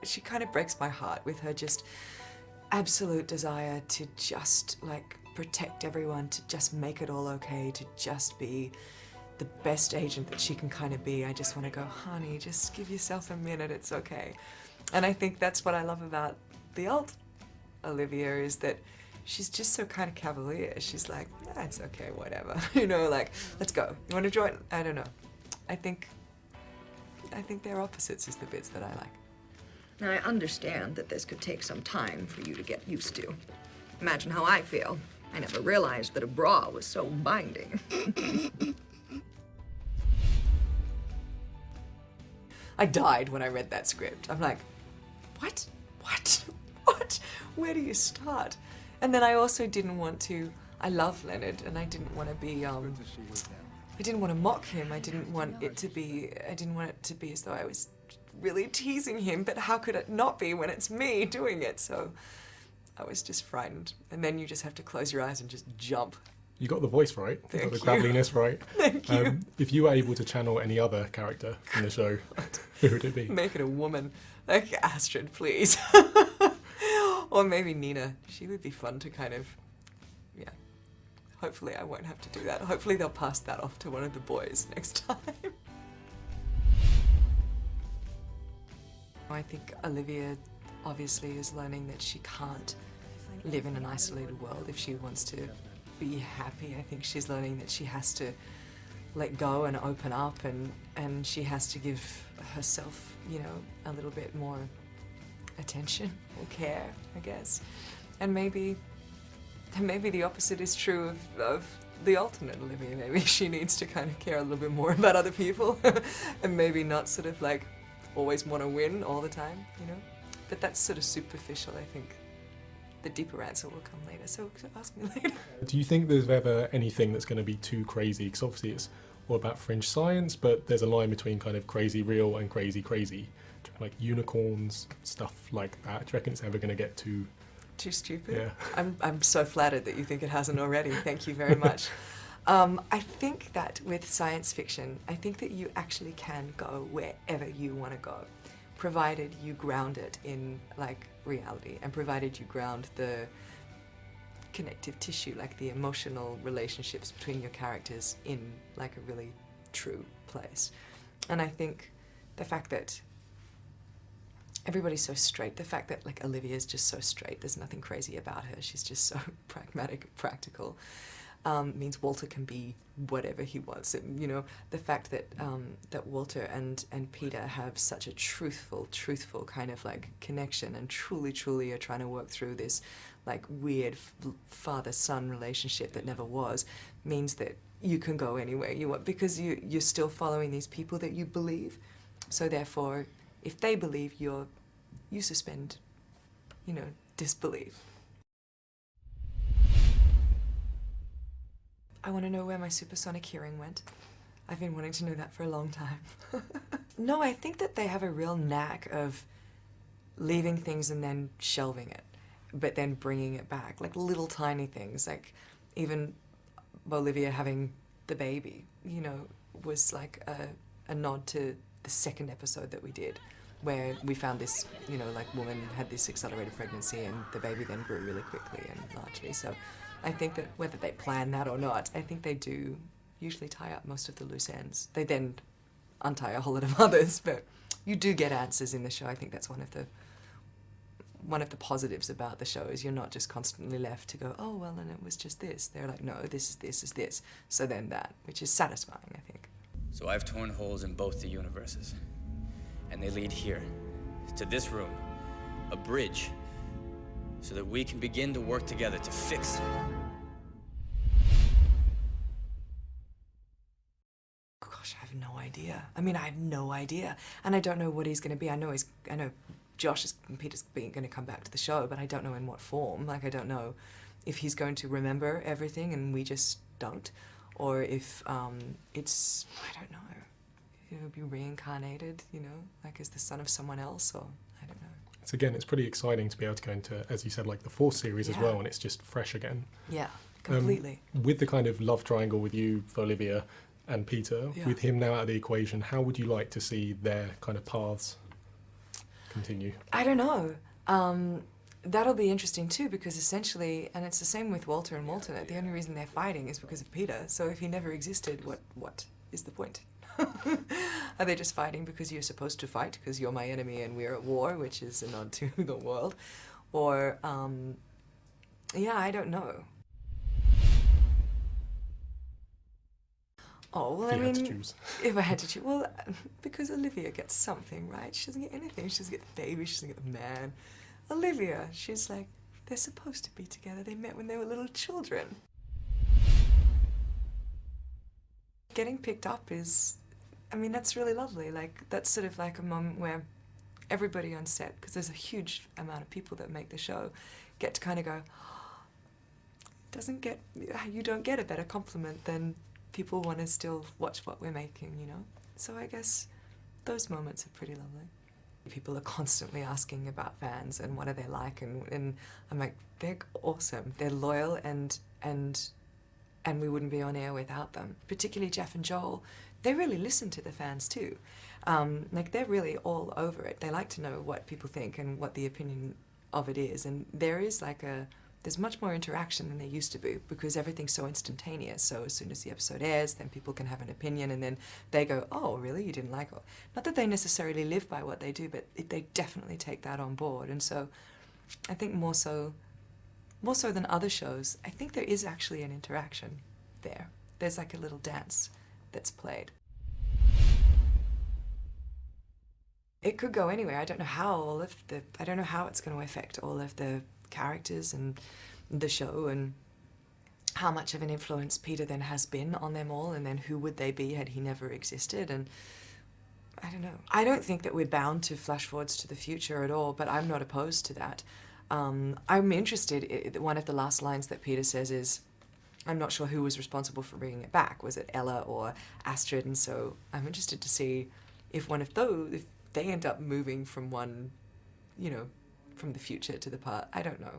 she kind of breaks my heart with her just absolute desire to just like protect everyone, to just make it all okay, to just be the best agent that she can kind of be. I just want to go, honey, just give yourself a minute, it's okay. And I think that's what I love about the alt Olivia, is that she's just so kind of cavalier. She's like, nah, it's okay, whatever. You know, like, let's go. You want to join? I don't know. I think they're opposites is the bits that I like. Now, I understand that this could take some time for you to get used to. Imagine how I feel. I never realized that a bra was so binding. I died when I read that script. I'm like, what? What? What? Where do you start? And then I also didn't want to, I love Leonard, and I didn't want to be, I didn't want to mock him. I didn't want it to be as though I was really teasing him, but how could it not be when it's me doing it? So I was just frightened. And then you just have to close your eyes and just jump. You got the voice right. You got the graveliness right. Thank you. If you were able to channel any other character in the show, who would it be? Make it a woman. Like Astrid, please. Or maybe Nina. She would be fun to kind of, yeah. Hopefully I won't have to do that. Hopefully they'll pass that off to one of the boys next time. I think Olivia obviously is learning that she can't live in an isolated world if she wants to be happy. I think she's learning that she has to let go and open up, and she has to give herself, you know, a little bit more attention or care, I guess. And maybe the opposite is true of the alternate Olivia. Maybe she needs to kind of care a little bit more about other people and maybe not sort of like always want to win all the time, you know? But that's sort of superficial, I think. The deeper answer will come later, so ask me later. Do you think there's ever anything that's going to be too crazy? Because obviously it's all about fringe science, but there's a line between kind of crazy real and crazy crazy. Like unicorns, stuff like that. Do you reckon it's ever going to get too stupid? Yeah. I'm so flattered that you think it hasn't already. Thank you very much. I think that with science fiction, I think that you actually can go wherever you want to go, provided you ground it in like reality, and provided you ground the connective tissue, like the emotional relationships between your characters in like a really true place. And I think the fact that everybody's so straight, the fact that like Olivia's just so straight, there's nothing crazy about her, she's just so pragmatic and practical, means Walter can be whatever he wants. You know, the fact that that Walter and Peter have such a truthful kind of like connection, and truly are trying to work through this like weird father-son relationship that never was, means that you can go anywhere you want, because you're still following these people that you believe. So therefore, if they believe, you suspend, you know, disbelief. I want to know where my supersonic hearing went. I've been wanting to know that for a long time. No, I think that they have a real knack of leaving things and then shelving it, but then bringing it back, like little tiny things, like even Olivia having the baby, you know, was like a nod to the second episode that we did, where we found this, you know, like woman had this accelerated pregnancy and the baby then grew really quickly and largely. So I think that whether they plan that or not, I think they do usually tie up most of the loose ends. They then untie a whole lot of others, but you do get answers in the show. I think that's one of the positives about the show, is you're not just constantly left to go, oh, well, and it was just this. They're like, no, this is this, so then that, which is satisfying, I think. So I've torn holes in both the universes, and they lead here, to this room, a bridge, so that we can begin to work together to fix it. Gosh, I have no idea. I mean, I have no idea. And I don't know what he's going to be. I know Josh and Peter's going to come back to the show, but I don't know in what form. Like, I don't know if he's going to remember everything and we just don't, or if it's, I don't know, he'll be reincarnated, you know, like as the son of someone else, or I don't know. So again, it's pretty exciting to be able to go into, as you said, like the fourth series as well, and it's just fresh again. Yeah, completely. With the kind of love triangle with you for Olivia and Peter, with him now out of the equation, how would you like to see their kind of paths continue? I don't know. That'll be interesting too, because essentially, and it's the same with Walter and Walter, the only reason they're fighting is because of Peter. So if he never existed, what is the point? Are they just fighting because you're supposed to fight, because you're my enemy and we're at war, which is a nod to the world? Or, yeah, I don't know. Oh, well, If you I had to mean, choose. if I had to choose, well, because Olivia gets something, right? She doesn't get anything. She doesn't get the baby, she doesn't get the man. Olivia, she's like, they're supposed to be together. They met when they were little children. Getting picked up is, I mean, that's really lovely. Like, that's sort of like a moment where everybody on set, because there's a huge amount of people that make the show, get to kind of go, you don't get a better compliment than people want to still watch what we're making, you know? So I guess those moments are pretty lovely. People are constantly asking about fans and what are they like, and I'm like, they're awesome. They're loyal, and we wouldn't be on air without them. Particularly Jeff and Joel, they really listen to the fans too. Like, they're really all over it. They like to know what people think and what the opinion of it is, and there's much more interaction than there used to be, because everything's so instantaneous. So as soon as the episode airs, then people can have an opinion, and then they go, oh, really? You didn't like it? Not that they necessarily live by what they do, but they definitely take that on board. And so I think more so than other shows, I think there is actually an interaction there. There's like a little dance that's played. It could go anywhere. I don't know how it's going to affect all of the characters and the show, and how much of an influence Peter then has been on them all, and then who would they be had he never existed, and I don't know. I don't think that we're bound to flash forwards to the future at all, but I'm not opposed to that. I'm interested, one of the last lines that Peter says is, I'm not sure who was responsible for bringing it back. Was it Ella or Astrid? And so I'm interested to see if one of those, if they end up moving from one, you know, from the future to the past. I don't know.